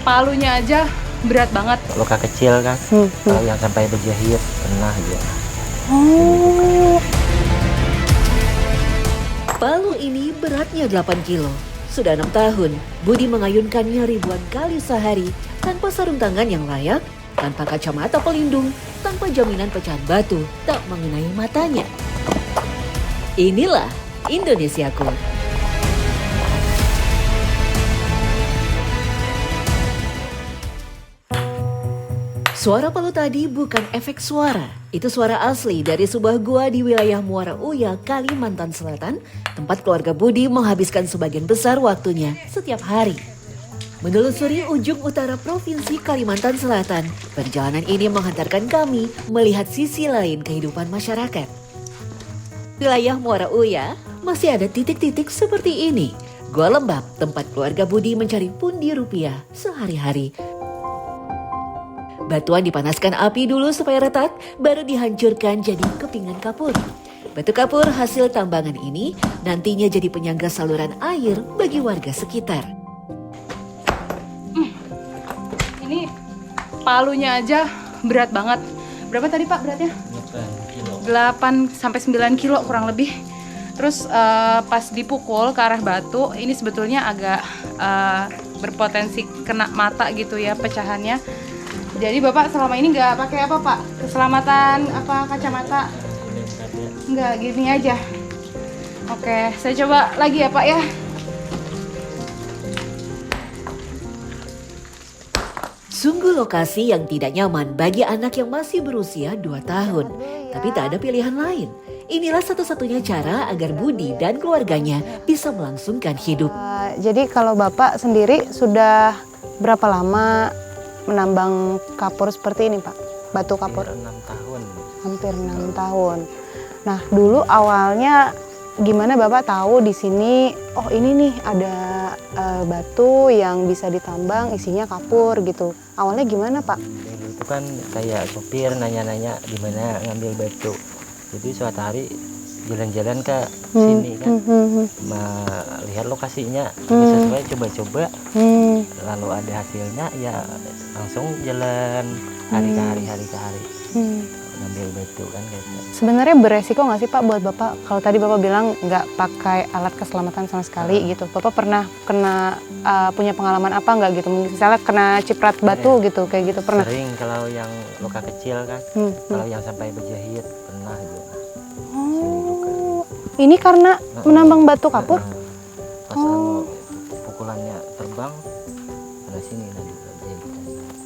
palunya aja berat banget. Luka kecil kan, kalau yang sampai berjahit pernah juga. Oh. Palu ini beratnya 8 kilo. Sudah 6 tahun, Budi mengayunkannya ribuan kali sehari tanpa sarung tangan yang layak, tanpa kacamata pelindung, tanpa jaminan pecahan batu tak mengenai matanya. Inilah Indonesiaku. Suara palu tadi bukan efek suara. Itu suara asli dari sebuah gua di wilayah Muara Uya, Kalimantan Selatan, tempat keluarga Budi menghabiskan sebagian besar waktunya setiap hari. Menelusuri ujung utara Provinsi Kalimantan Selatan, perjalanan ini menghantarkan kami melihat sisi lain kehidupan masyarakat. Wilayah Muara Uya masih ada titik-titik seperti ini. Gua Lembab, tempat keluarga Budi mencari pundi rupiah sehari-hari. Batuan dipanaskan api dulu supaya retak, baru dihancurkan jadi kepingan kapur. Batu kapur hasil tambangan ini nantinya jadi penyangga saluran air bagi warga sekitar. Ini palunya aja berat banget. Berapa tadi Pak beratnya? 8 sampai 9 kilo kurang lebih. Terus pas dipukul ke arah batu, ini sebetulnya agak berpotensi kena mata gitu ya pecahannya. Jadi Bapak selama ini nggak pakai apa Pak? Keselamatan apa kacamata? Nggak, gini aja. Oke, saya coba lagi ya Pak ya. Sungguh lokasi yang tidak nyaman bagi anak yang masih berusia 2 tahun. Tapi tak ada pilihan lain. Inilah satu-satunya cara agar Budi dan keluarganya bisa melangsungkan hidup. Jadi kalau Bapak sendiri sudah berapa lama menambang kapur seperti ini Pak? Batu kapur? 6 tahun. Hampir 6 tahun. Nah dulu awalnya gimana Bapak tahu di sini, oh ini nih ada batu yang bisa ditambang isinya kapur gitu. Awalnya gimana Pak? Dulu itu kan kayak sopir nanya-nanya di mana ngambil batu. Jadi suatu hari jalan-jalan ke sini kan, melihat lokasinya sesuai, coba-coba, lalu ada hasilnya ya langsung jalan hari ke hari ngambil batu kan gitu. Sebenarnya beresiko nggak sih Pak buat Bapak? Kalau tadi Bapak bilang nggak pakai alat keselamatan sama sekali gitu. Bapak pernah kena punya pengalaman apa nggak gitu? Misalnya kena ciprat batu gitu, kayak gitu pernah? Sering kalau yang luka kecil kan, kalau yang sampai berjahit pernah juga. Oh, ini karena menambang batu kapur? Pas lalu pukulannya terbang, pada sini tadi berjahit.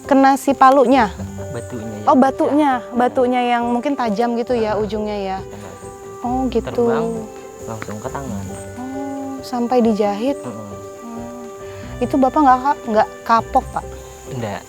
Kena si palunya? Batunya. Oh batunya yang mungkin tajam gitu ya ujungnya ya? Kena gitu. Oh gitu. Terbang langsung ke tangan. Oh, sampai dijahit? Itu Bapak nggak kapok Pak? Enggak.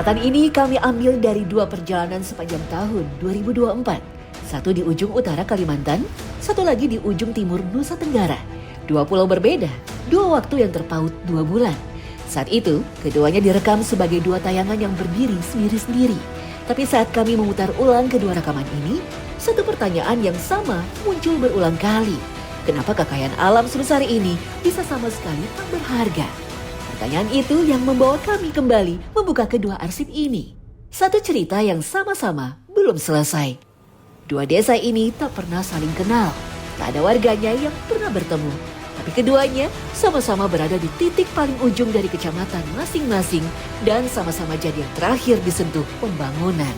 Catatan ini kami ambil dari 2 perjalanan sepanjang tahun 2024. Satu di ujung utara Kalimantan, satu lagi di ujung timur Nusa Tenggara. 2 pulau berbeda, 2 waktu yang terpaut 2 bulan. Saat itu, keduanya direkam sebagai 2 tayangan yang berdiri sendiri-sendiri. Tapi saat kami memutar ulang kedua rekaman ini, satu pertanyaan yang sama muncul berulang kali. Kenapa kekayaan alam sebesar ini bisa sama sekali tak berharga? Pertanyaan itu yang membawa kami kembali membuka kedua arsip ini. Satu cerita yang sama-sama belum selesai. 2 desa ini tak pernah saling kenal. Tak ada warganya yang pernah bertemu. Tapi keduanya sama-sama berada di titik paling ujung dari kecamatan masing-masing dan sama-sama jadi yang terakhir disentuh pembangunan.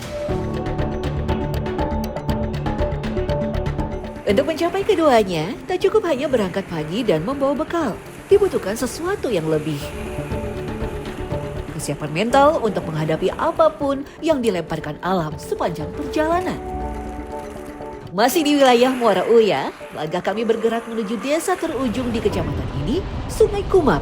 Untuk mencapai keduanya, tak cukup hanya berangkat pagi dan membawa bekal. Dibutuhkan sesuatu yang lebih. Kesiapan mental untuk menghadapi apapun yang dilemparkan alam sepanjang perjalanan. Masih di wilayah Muara Uya, langkah kami bergerak menuju desa terujung di kecamatan ini, Sungai Kumap.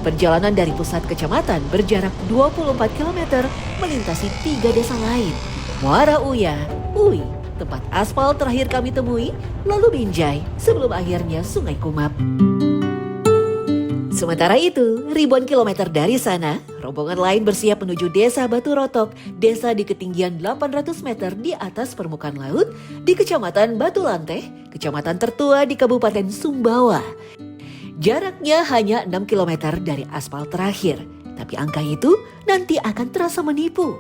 Perjalanan dari pusat kecamatan berjarak 24 km melintasi 3 desa lain. Muara Uya, Ui, tempat aspal terakhir kami temui, lalu Binjai, sebelum akhirnya Sungai Kumap. Sementara itu, ribuan kilometer dari sana, rombongan lain bersiap menuju desa Batu Rotok, desa di ketinggian 800 meter di atas permukaan laut, di kecamatan Batu Lanteh, kecamatan tertua di Kabupaten Sumbawa. Jaraknya hanya 6 km dari aspal terakhir, tapi angka itu nanti akan terasa menipu.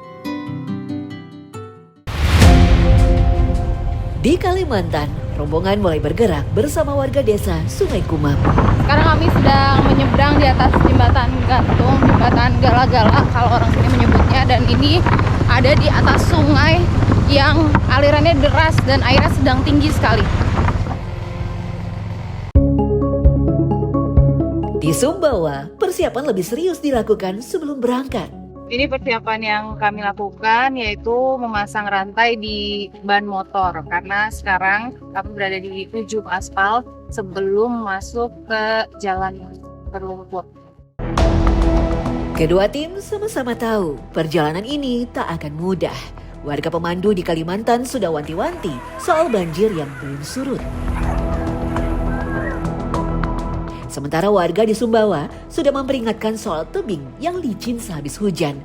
Di Kalimantan, rombongan mulai bergerak bersama warga desa Sungai Kumap. Sekarang kami sedang menyeberang di atas jembatan gantung, jembatan Gala-Gala kalau orang sini menyebutnya, dan ini ada di atas sungai yang alirannya deras dan airnya sedang tinggi sekali. Di Sumbawa, persiapan lebih serius dilakukan sebelum berangkat. Ini persiapan yang kami lakukan yaitu memasang rantai di ban motor, karena sekarang kami berada di ujung aspal sebelum masuk ke jalan berlumpur. Kedua tim sama-sama tahu perjalanan ini tak akan mudah. Warga pemandu di Kalimantan sudah wanti-wanti soal banjir yang belum surut. Sementara warga di Sumbawa sudah memperingatkan soal tebing yang licin sehabis hujan.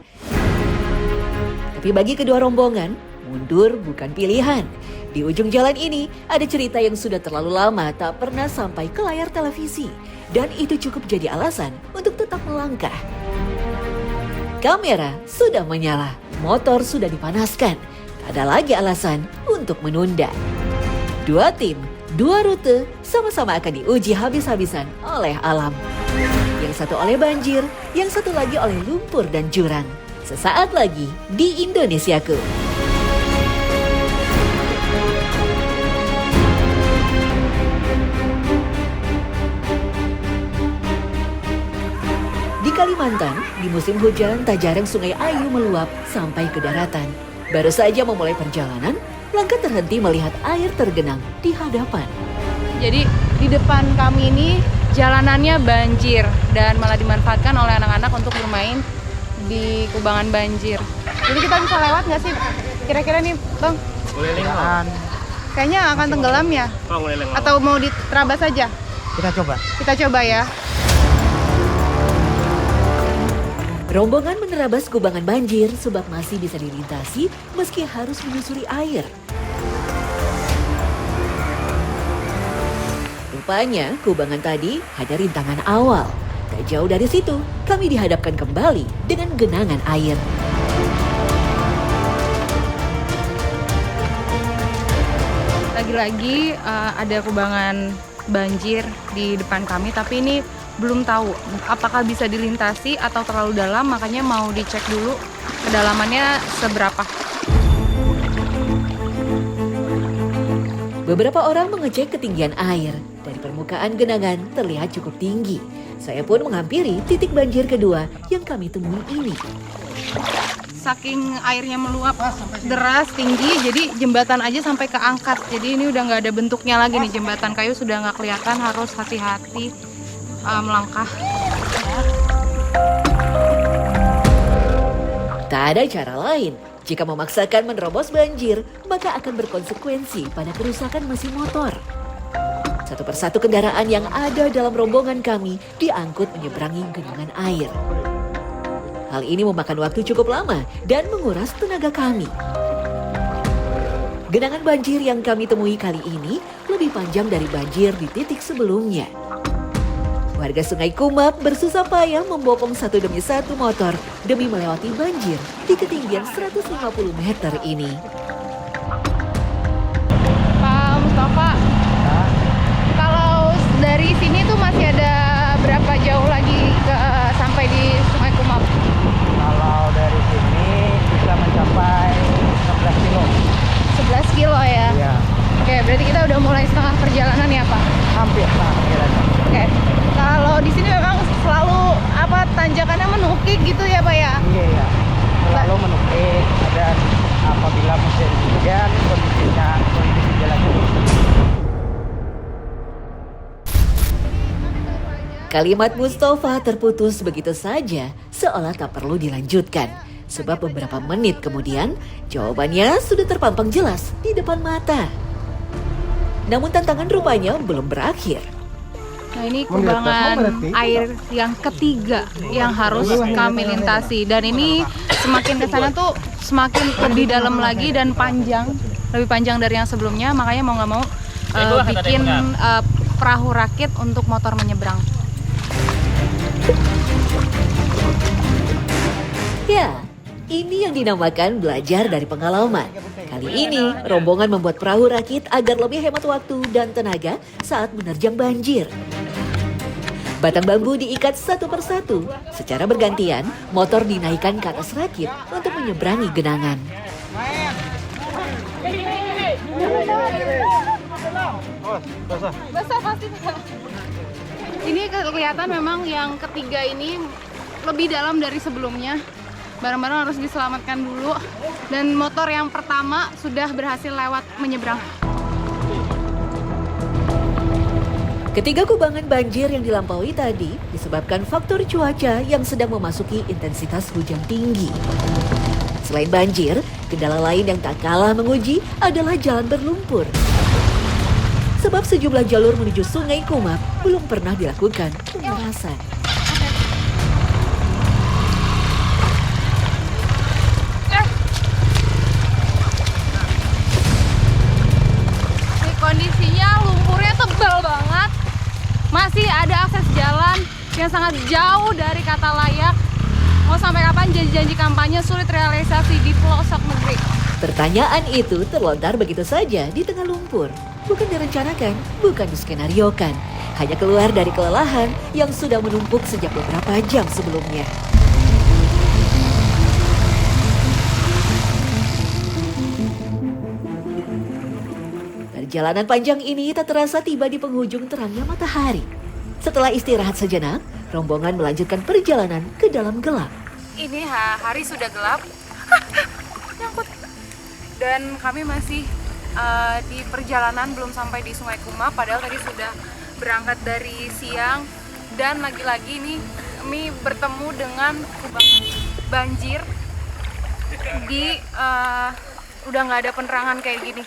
Tapi bagi kedua rombongan, mundur bukan pilihan. Di ujung jalan ini ada cerita yang sudah terlalu lama tak pernah sampai ke layar televisi. Dan itu cukup jadi alasan untuk tetap melangkah. Kamera sudah menyala, motor sudah dipanaskan. Tak ada lagi alasan untuk menunda. 2 tim, 2 rute sama-sama akan diuji habis-habisan oleh alam. Yang satu oleh banjir, yang satu lagi oleh lumpur dan jurang. Sesaat lagi di Indonesiaku. Di Kalimantan, di musim hujan tak jarang Sungai Ayu meluap sampai ke daratan. Baru saja memulai perjalanan, langkah terhenti melihat air tergenang di hadapan. Jadi di depan kami ini jalanannya banjir dan malah dimanfaatkan oleh anak-anak untuk bermain di kubangan banjir. Jadi kita bisa lewat nggak sih kira-kira nih Bang? Boleh lewat. Kayaknya akan tenggelam ya? Atau mau diterabas saja? Kita coba. Kita coba ya. Rombongan menerabas kubangan banjir sebab masih bisa dilintasi meski harus menyusuri air. Rupanya kubangan tadi hanya rintangan awal. Tak jauh dari situ, kami dihadapkan kembali dengan genangan air. Lagi-lagi ada kubangan banjir di depan kami, tapi ini belum tahu apakah bisa dilintasi atau terlalu dalam, makanya mau dicek dulu kedalamannya seberapa. Beberapa orang mengecek ketinggian air. Dari permukaan genangan terlihat cukup tinggi. Saya pun menghampiri titik banjir kedua yang kami temui ini. Saking airnya meluap deras tinggi, jadi jembatan aja sampai keangkat. Jadi ini udah nggak ada bentuknya lagi nih, jembatan kayu sudah nggak kelihatan, harus hati-hati melangkah. Tak ada cara lain. Jika memaksakan menerobos banjir, maka akan berkonsekuensi pada kerusakan mesin motor. Satu persatu kendaraan yang ada dalam rombongan kami diangkut menyeberangi genangan air. Hal ini memakan waktu cukup lama dan menguras tenaga kami. Genangan banjir yang kami temui kali ini lebih panjang dari banjir di titik sebelumnya. Warga Sungai Kumap bersusah payah membopong satu demi satu motor demi melewati banjir di ketinggian 150 meter ini. Pak Mustafa, kalau dari sini tuh masih ada berapa jauh lagi sampai di Sungai Kumap? Kalau dari sini bisa mencapai 11 kilo. 11 kilo ya? Iya, Oke, berarti kita udah mulai setengah perjalanan ya Pak? hampir setengah perjalanan. Oke, kalau di sini memang selalu tanjakannya menukik gitu ya Pak ya? Iya, iya. Selalu menukik dan apabila musim hujan kondisi jalannya buruk. Kalimat Mustafa terputus begitu saja, seolah tak perlu dilanjutkan. Sebab beberapa menit kemudian, jawabannya sudah terpampang jelas di depan mata. Namun tantangan rupanya belum berakhir. Nah ini kubangan air yang ketiga yang harus kami lintasi. Dan ini semakin ke sana tuh semakin lebih dalam lagi dan panjang. Lebih panjang dari yang sebelumnya, makanya mau nggak mau bikin perahu rakit untuk motor menyeberang. Ya, ini yang dinamakan belajar dari pengalaman. Kali ini, rombongan membuat perahu rakit agar lebih hemat waktu dan tenaga saat menerjang banjir. Batang bambu diikat satu persatu. Secara bergantian, motor dinaikkan ke atas rakit untuk menyeberangi genangan. Basah pasti Pak. Ini kelihatan memang yang ketiga ini lebih dalam dari sebelumnya. Barang-barang harus diselamatkan dulu. Dan motor yang pertama sudah berhasil lewat menyeberang. Ketiga kubangan banjir yang dilampaui tadi disebabkan faktor cuaca yang sedang memasuki intensitas hujan tinggi. Selain banjir, kendala lain yang tak kalah menguji adalah jalan berlumpur. Sebab sejumlah jalur menuju Sungai Kumap belum pernah dilakukan pemerasan. Ini kondisinya lumpurnya tebal banget. Masih ada akses jalan yang sangat jauh dari kata layak. Mau sampai kapan janji-janji kampanye sulit realisasi di pelosok negeri? Pertanyaan itu terlontar begitu saja di tengah lumpur. Bukan direncanakan, bukan diskenariokan. Hanya keluar dari kelelahan yang sudah menumpuk sejak beberapa jam sebelumnya. Perjalanan panjang ini tak terasa tiba di penghujung terangnya matahari. Setelah istirahat sejenak, rombongan melanjutkan perjalanan ke dalam gelap. Ini hari sudah gelap. Nyangkut. Dan kami masih di perjalanan belum sampai di Sungai Kumap, padahal tadi sudah berangkat dari siang. Dan lagi-lagi nih kami bertemu dengan kubangan banjir di udah nggak ada penerangan kayak gini.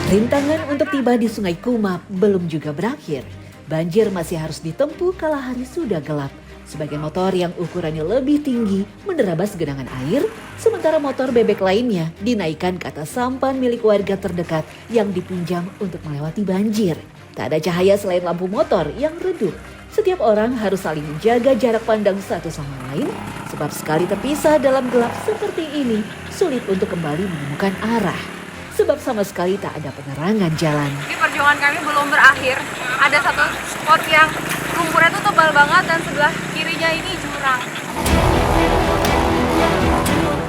Rintangan untuk tiba di Sungai Kumap belum juga berakhir. Banjir masih harus ditempuh kala hari sudah gelap. Sebagian motor yang ukurannya lebih tinggi menerabas genangan air, sementara motor bebek lainnya dinaikkan ke atas sampan milik warga terdekat yang dipinjam untuk melewati banjir. Tak ada cahaya selain lampu motor yang redup. Setiap orang harus saling menjaga jarak pandang satu sama lain, sebab sekali terpisah dalam gelap seperti ini, sulit untuk kembali menemukan arah. Sebab sama sekali tak ada penerangan jalan. Ini perjuangan kami belum berakhir. Ada satu spot yang lumpurnya tuh tebal banget dan sebelah kirinya ini jurang.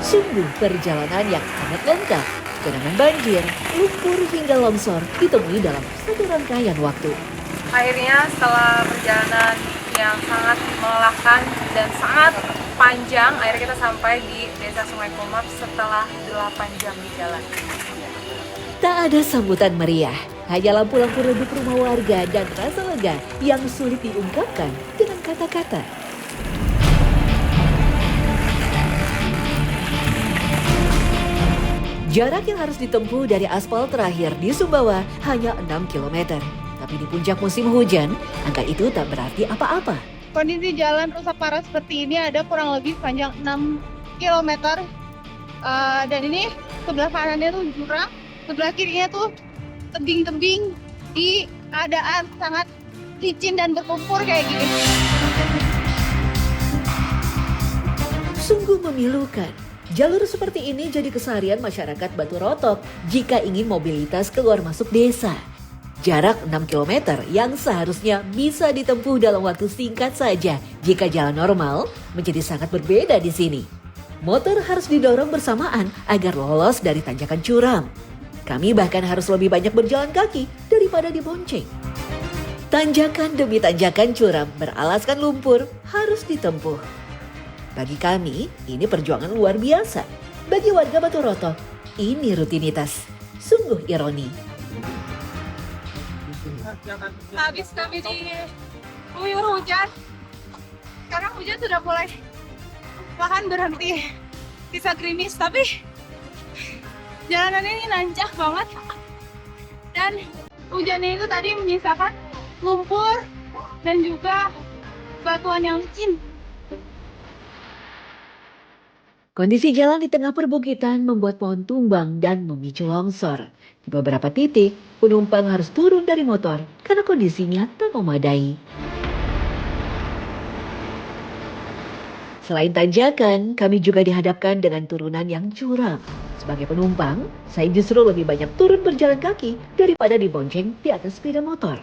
Sungguh perjalanan yang sangat lengkap. Genangan banjir, lumpur hingga longsor ditemui dalam satu rangkaian waktu. Akhirnya setelah perjalanan yang sangat melelahkan dan sangat panjang, akhirnya kita sampai di Desa Sungai Kumap setelah 8 jam di jalan. Tak ada sambutan meriah, hanya lampu-lampu redup rumah warga dan rasa lega yang sulit diungkapkan dengan kata-kata. Jarak yang harus ditempuh dari aspal terakhir di Sumbawa hanya 6 km. Tapi di puncak musim hujan, angka itu tak berarti apa-apa. Kondisi jalan rusak parah seperti ini ada kurang lebih panjang 6 km. Dan ini sebelah kanannya tuh jurang, sebelah kirinya tuh tebing-tebing di keadaan sangat licin dan berlumpur kayak gini. Sungguh memilukan. Jalur seperti ini jadi keseharian masyarakat Batu Rotok jika ingin mobilitas keluar masuk desa. Jarak 6 km yang seharusnya bisa ditempuh dalam waktu singkat saja jika jalan normal menjadi sangat berbeda di sini. Motor harus didorong bersamaan agar lolos dari tanjakan curam. Kami bahkan harus lebih banyak berjalan kaki daripada dibonceng. Tanjakan demi tanjakan curam beralaskan lumpur harus ditempuh. Bagi kami, ini perjuangan luar biasa. Bagi warga Batu Rotok, ini rutinitas. Sungguh ironi. Habis kami diguyur hujan, sekarang hujan sudah mulai bahkan berhenti, bisa gerimis, tapi jalanan ini nanjak banget dan hujannya itu tadi menyisakan lumpur dan juga batuan yang licin. Kondisi jalan di tengah perbukitan membuat pohon tumbang dan memicu longsor. Di beberapa titik, penumpang harus turun dari motor karena kondisinya tak memadai. Selain tanjakan, kami juga dihadapkan dengan turunan yang curam. Sebagai penumpang, saya justru lebih banyak turun berjalan kaki daripada dibonceng di atas sepeda motor.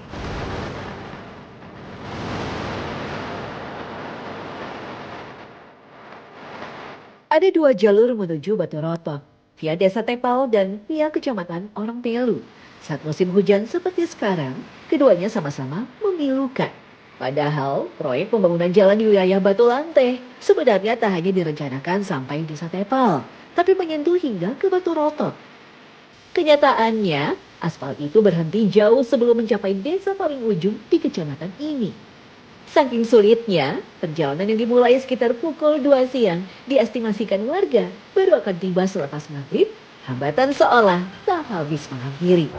Ada 2 jalur menuju Batu Rotok, via Desa Tepal dan via Kecamatan Orang Telu. Saat musim hujan seperti sekarang, keduanya sama-sama memilukan. Padahal, proyek pembangunan jalan di wilayah Batu Lante sebenarnya tak hanya direncanakan sampai Desa Tepal, tapi menyentuh hingga ke Batu Rotok. Kenyataannya, aspal itu berhenti jauh sebelum mencapai desa paling ujung di kecamatan ini. Saking sulitnya, perjalanan yang dimulai sekitar pukul 2 siang diestimasikan warga baru akan tiba selepas maghrib, hambatan seolah tak habis mengakhiri.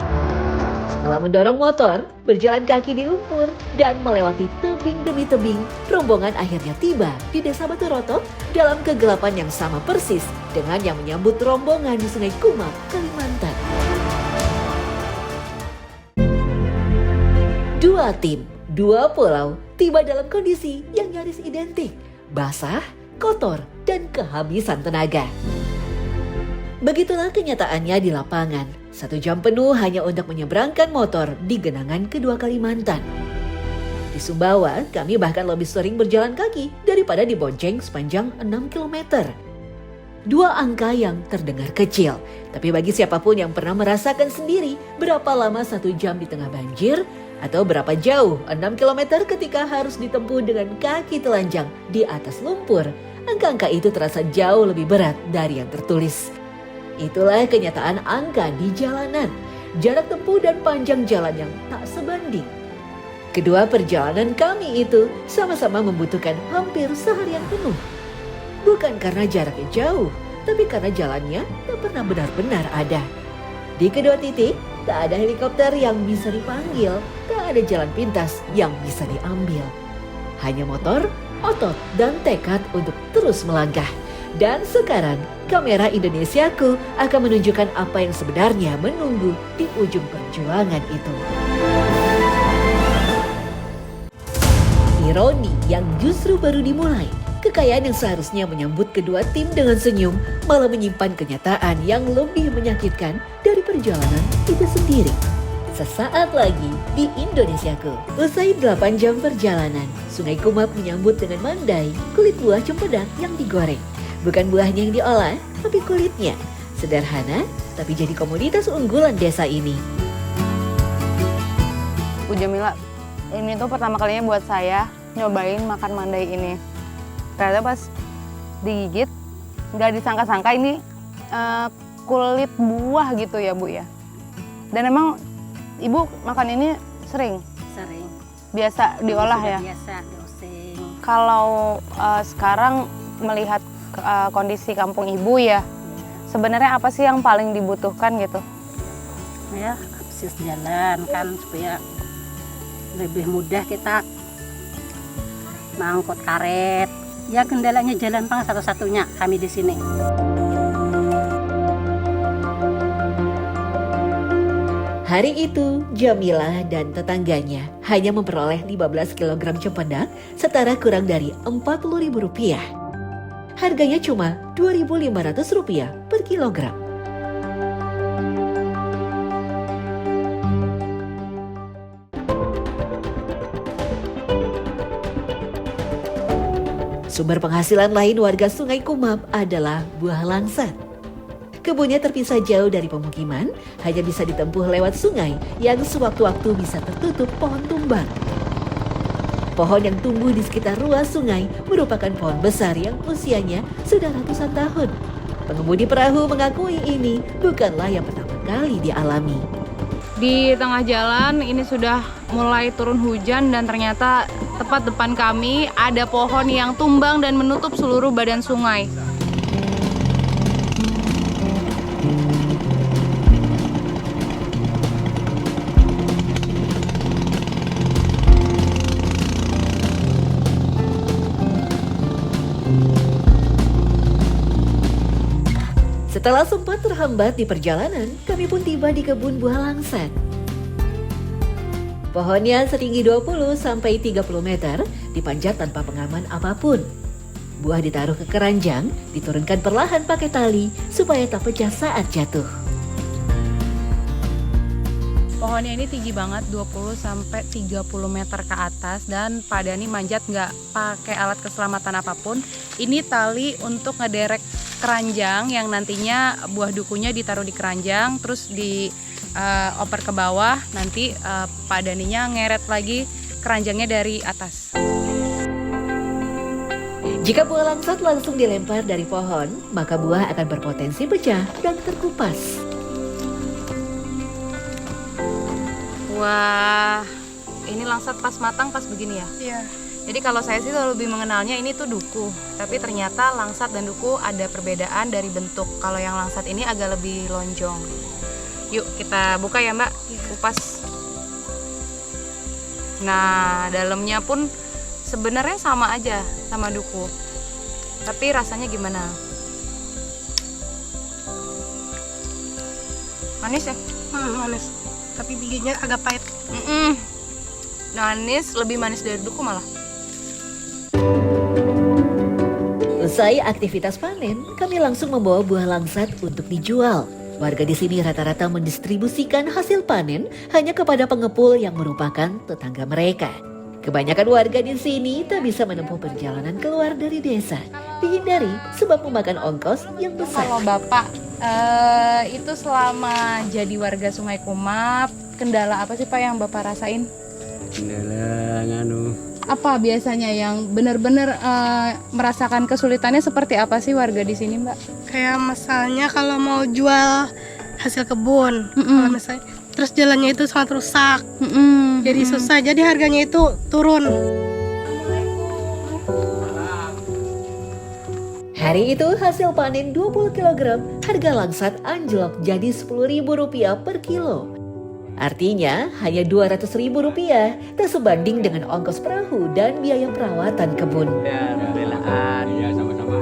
Setelah mendorong motor, berjalan kaki di lumpur, dan melewati tebing demi tebing, rombongan akhirnya tiba di Desa Batu Rotok dalam kegelapan yang sama persis dengan yang menyambut rombongan di Sungai Kumap, Kalimantan. 2 tim, 2 pulau, tiba dalam kondisi yang nyaris identik, basah, kotor, dan kehabisan tenaga. Begitulah kenyataannya di lapangan. 1 jam penuh hanya untuk menyeberangkan motor di genangan kedua Kalimantan. Di Sumbawa, kami bahkan lebih sering berjalan kaki daripada dibonceng sepanjang 6 km. 2 angka yang terdengar kecil, tapi bagi siapapun yang pernah merasakan sendiri berapa lama 1 jam di tengah banjir, atau berapa jauh 6 km ketika harus ditempuh dengan kaki telanjang di atas lumpur, angka-angka itu terasa jauh lebih berat dari yang tertulis. Itulah kenyataan angka di jalanan, jarak tempuh dan panjang jalan yang tak sebanding. Kedua perjalanan kami itu sama-sama membutuhkan hampir seharian penuh. Bukan karena jaraknya jauh, tapi karena jalannya tak pernah benar-benar ada. Di kedua titik, tak ada helikopter yang bisa dipanggil, tak ada jalan pintas yang bisa diambil. Hanya motor, otot, dan tekad untuk terus melangkah. Dan sekarang, kamera Indonesiaku akan menunjukkan apa yang sebenarnya menunggu di ujung perjuangan itu. Ironi yang justru baru dimulai. Kekayaan yang seharusnya menyambut kedua tim dengan senyum malah menyimpan kenyataan yang lebih menyakitkan dari perjalanan itu sendiri. Sesaat lagi di Indonesiaku, usai 8 jam perjalanan, Sungai Kumap menyambut dengan mandai kulit buah cempedak yang digoreng. Bukan buahnya yang diolah, tapi kulitnya. Sederhana, tapi jadi komoditas unggulan desa ini. Bu Jamila, ini tuh pertama kalinya buat saya nyobain makan mandai ini. Ternyata pas digigit, nggak disangka-sangka ini kulit buah gitu ya Bu ya. Dan emang Ibu makan ini sering? Sering. Biasa diolah ya? Biasa dioseng. Kalau sekarang melihat kondisi kampung Ibu ya, sebenarnya apa sih yang paling dibutuhkan gitu? Ya akses jalan kan supaya lebih mudah kita mengangkut karet. Ya kendalanya jalan Bang satu-satunya kami di sini. Hari itu, Jamilah dan tetangganya hanya memperoleh 15 kg cempedak setara kurang dari Rp40.000. Harganya cuma Rp2.500 per kilogram. Sumber penghasilan lain warga Sungai Kumap adalah buah langsat. Kebunnya terpisah jauh dari pemukiman, hanya bisa ditempuh lewat sungai yang sewaktu-waktu bisa tertutup pohon tumbang. Pohon yang tumbuh di sekitar ruas sungai merupakan pohon besar yang usianya sudah ratusan tahun. Pengemudi perahu mengakui ini bukanlah yang pertama kali dialami. Di tengah jalan ini sudah mulai turun hujan dan ternyata tepat depan kami ada pohon yang tumbang dan menutup seluruh badan sungai. Setelah sempat terhambat di perjalanan, kami pun tiba di kebun buah langsat. Pohonnya setinggi 20-30 meter, dipanjat tanpa pengaman apapun. Buah ditaruh ke keranjang, diturunkan perlahan pakai tali supaya tak pecah saat jatuh. Pohonnya ini tinggi banget, 20-30 meter ke atas, dan Pak Dani manjat nggak pakai alat keselamatan apapun. Ini tali untuk ngederek keranjang yang nantinya buah dukunya ditaruh di keranjang, terus dioper ke bawah, nanti Pak Daninya ngeret lagi keranjangnya dari atas. Jika buah langsat langsung dilempar dari pohon, maka buah akan berpotensi pecah dan terkupas. Wah, ini langsat pas matang pas begini ya? Iya. Jadi kalau saya sih lebih mengenalnya ini tuh duku, tapi ternyata langsat dan duku ada perbedaan dari bentuk. Kalau yang langsat ini agak lebih lonjong. Yuk kita buka ya Mbak, kupas. Nah, dalamnya pun sebenarnya sama aja sama duku. Tapi rasanya gimana? Manis ya? Manis. Tapi bijinya agak pahit. Manis, lebih manis dari duku malah. Usai aktivitas panen, kami langsung membawa buah langsat untuk dijual. Warga di sini rata-rata mendistribusikan hasil panen hanya kepada pengepul yang merupakan tetangga mereka. Kebanyakan warga di sini tak bisa menempuh perjalanan keluar dari desa, dihindari sebab memakan ongkos yang besar. Kalau Bapak itu selama jadi warga Sungai Kumap, kendala apa sih Pak yang Bapak rasain? Kendala Apa biasanya yang benar-benar merasakan kesulitannya seperti apa sih warga di sini, Mbak? Kayak misalnya kalau mau jual hasil kebun, kalau misalnya terus jalannya itu sangat rusak, jadi susah, jadi harganya itu turun. Hari itu hasil panen 20 kg, harga langsat anjlok jadi Rp10.000 per kilo. Artinya hanya Rp200.000, tak sebanding dengan ongkos perahu dan biaya perawatan kebun. Ya, pembelaan. Iya, sama-sama.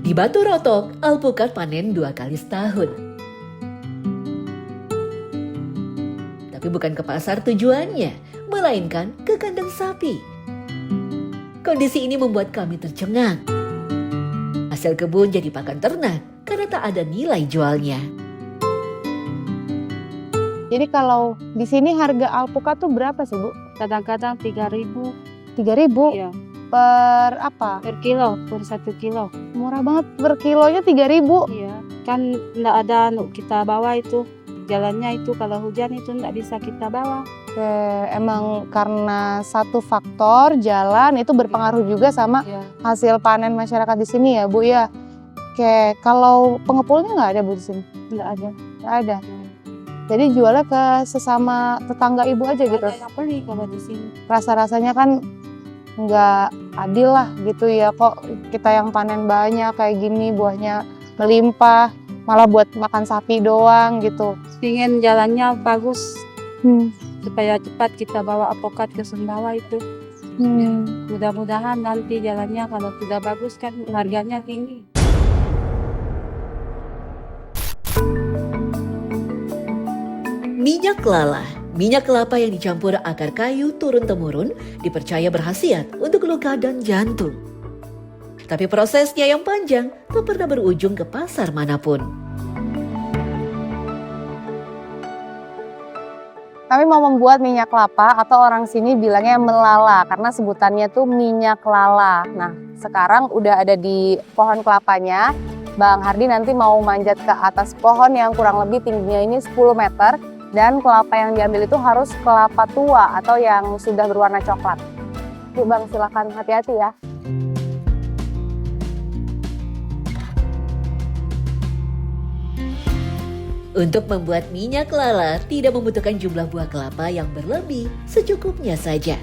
Di Batu Rotok, alpukat panen 2 kali setahun. Tapi bukan ke pasar tujuannya, melainkan ke kandang sapi. Kondisi ini membuat kami tercengang. Hasil kebun jadi pakan ternak karena tak ada nilai jualnya. Jadi kalau di sini harga alpukat tuh berapa sih Bu? Kadang-kadang 3.000 3.000 ya, per apa? per kilo, per 1 kilo. Murah banget, per kilonya 3.000. Iya, kan enggak ada kita bawa itu. Jalannya itu kalau hujan itu enggak bisa kita bawa. Emang karena satu faktor jalan itu berpengaruh juga sama Iya. hasil panen masyarakat di sini ya Bu ya. Oke, kalau pengepulnya nggak ada Bu di sini? Enggak ada. Nggak ada. Jadi jualnya ke sesama tetangga ibu aja gitu. Ada yang beli kalau di sini. Rasa-rasanya kan nggak adil lah gitu ya, kok kita yang panen banyak kayak gini buahnya melimpah malah buat makan sapi doang gitu. Ingin jalannya bagus Hmm. supaya cepat kita bawa alpukat ke Sumbawa itu. Mudah-mudahan nanti jalannya kalau sudah bagus kan harganya tinggi. Minyak lala, minyak kelapa yang dicampur akar kayu turun-temurun dipercaya berkhasiat untuk luka dan jantung. Tapi prosesnya yang panjang tak pernah berujung ke pasar manapun. Kami mau membuat minyak kelapa atau orang sini bilangnya melala karena sebutannya tuh minyak lala. Nah, sekarang udah ada di pohon kelapanya. Bang Hardi nanti mau manjat ke atas pohon yang kurang lebih tingginya ini 10 meter. Dan kelapa yang diambil itu harus kelapa tua atau yang sudah berwarna coklat. Yuk Bang, silakan, hati-hati ya. Untuk membuat minyak lala tidak membutuhkan jumlah buah kelapa yang berlebih, secukupnya saja.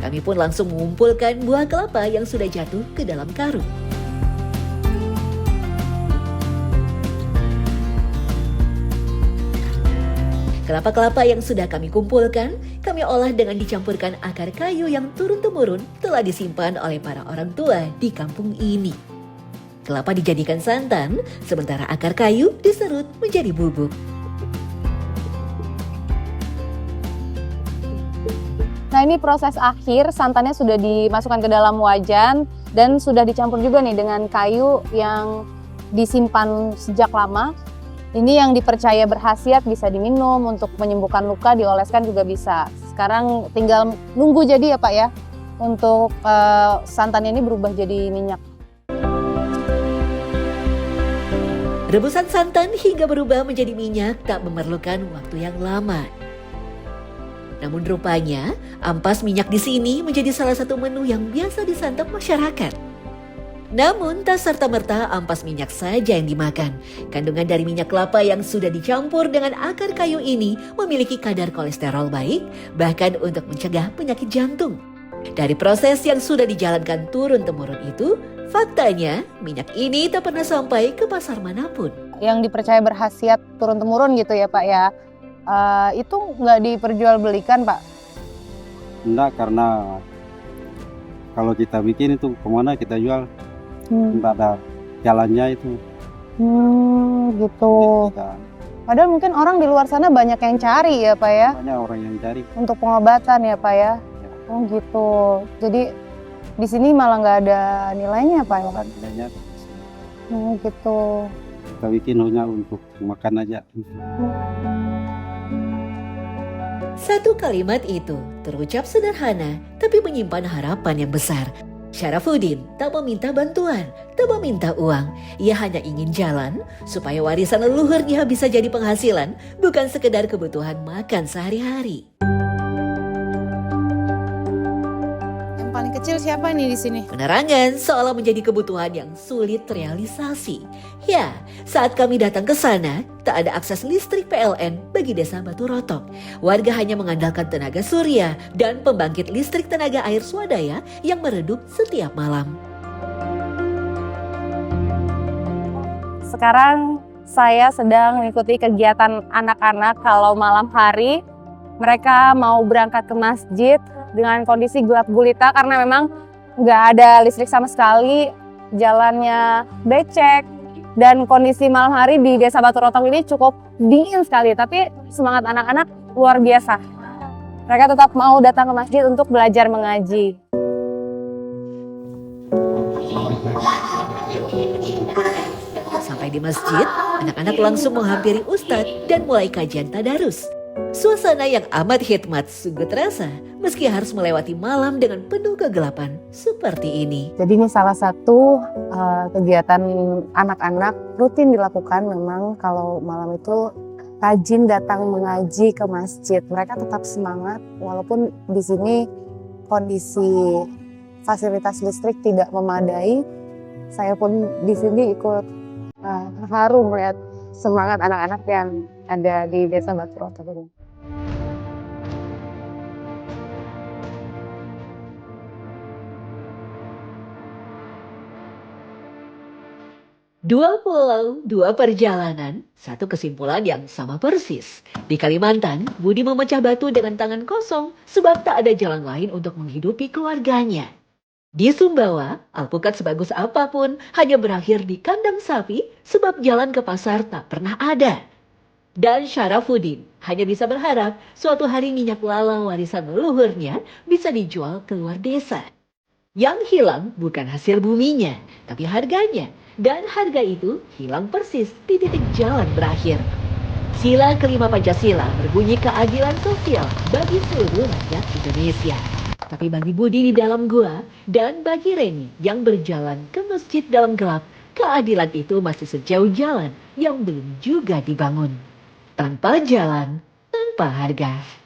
Kami pun langsung mengumpulkan buah kelapa yang sudah jatuh ke dalam karung. Kelapa-kelapa yang sudah kami kumpulkan, kami olah dengan dicampurkan akar kayu yang turun-temurun telah disimpan oleh para orang tua di kampung ini. Kelapa dijadikan santan, sementara akar kayu diserut menjadi bubuk. Nah, ini proses akhir, santannya sudah dimasukkan ke dalam wajan dan sudah dicampur juga nih dengan kayu yang disimpan sejak lama. Ini yang dipercaya berkhasiat, bisa diminum, untuk menyembuhkan luka, dioleskan juga bisa. Sekarang tinggal nunggu jadi ya Pak ya, untuk santannya ini berubah jadi minyak. Rebusan santan hingga berubah menjadi minyak tak memerlukan waktu yang lama. Namun rupanya, ampas minyak di sini menjadi salah satu menu yang biasa disantap masyarakat. Namun tak serta-merta ampas minyak saja yang dimakan. Kandungan dari minyak kelapa yang sudah dicampur dengan akar kayu ini memiliki kadar kolesterol baik, bahkan untuk mencegah penyakit jantung. Dari proses yang sudah dijalankan turun-temurun itu, faktanya minyak ini tak pernah sampai ke pasar manapun. Yang dipercaya berkhasiat turun-temurun gitu ya Pak ya, itu nggak diperjualbelikan Pak? Enggak, karena kalau kita bikin itu kemana kita jual, enggak ada jalannya itu. Gitu. Kita, Padahal mungkin orang di luar sana banyak yang cari ya Pak ya, banyak orang yang cari. untuk pengobatan ya Pak ya. Oh gitu. Jadi di sini malah nggak ada nilainya Pak ya? Nilainya Gitu. kita bikin hanya untuk makan aja. Satu kalimat itu terucap sederhana tapi menyimpan harapan yang besar. Syarafuddin tak meminta bantuan, tak meminta uang. Ia hanya ingin jalan supaya warisan leluhurnya bisa jadi penghasilan, bukan sekedar kebutuhan makan sehari-hari. Yang paling kecil siapa nih di sini? Penerangan seolah menjadi kebutuhan yang sulit terrealisasi. Ya, saat kami datang ke sana, tak ada akses listrik PLN bagi desa Batu Rotok. Warga hanya mengandalkan tenaga surya dan pembangkit listrik tenaga air swadaya yang meredup setiap malam. Sekarang saya sedang mengikuti kegiatan anak-anak kalau malam hari. Mereka mau berangkat ke masjid dengan kondisi gelap gulita karena memang nggak ada listrik sama sekali, jalannya becek, dan kondisi malam hari di Desa Batu Rotok ini cukup dingin sekali. Tapi semangat anak-anak luar biasa. Mereka tetap mau datang ke masjid untuk belajar mengaji. Sampai di masjid, anak-anak langsung menghampiri ustadz dan mulai kajian tadarus. Suasana yang amat hikmat sungguh terasa meski harus melewati malam dengan penuh kegelapan seperti ini. Jadi ini salah satu kegiatan anak-anak rutin dilakukan memang kalau malam itu rajin datang mengaji ke masjid. Mereka tetap semangat walaupun di sini kondisi fasilitas listrik tidak memadai. Saya pun di sini ikut haru melihat semangat anak-anak yang ada di Desa Batu Roto. Dua pulau, dua perjalanan, satu kesimpulan yang sama persis. Di Kalimantan, Budi memecah batu dengan tangan kosong sebab tak ada jalan lain untuk menghidupi keluarganya. Di Sumbawa, alpukat sebagus apapun hanya berakhir di kandang sapi sebab jalan ke pasar tak pernah ada. Dan Syarafuddin hanya bisa berharap suatu hari minyak lalang warisan leluhurnya bisa dijual ke luar desa. Yang hilang bukan hasil buminya, tapi harganya. Dan harga itu hilang persis di titik jalan berakhir. Sila kelima Pancasila berbunyi keadilan sosial bagi seluruh rakyat Indonesia. Tapi bagi Budi di dalam gua dan bagi Reni yang berjalan ke masjid dalam gelap, keadilan itu masih sejauh jalan yang belum juga dibangun. Tanpa jalan, tanpa harga.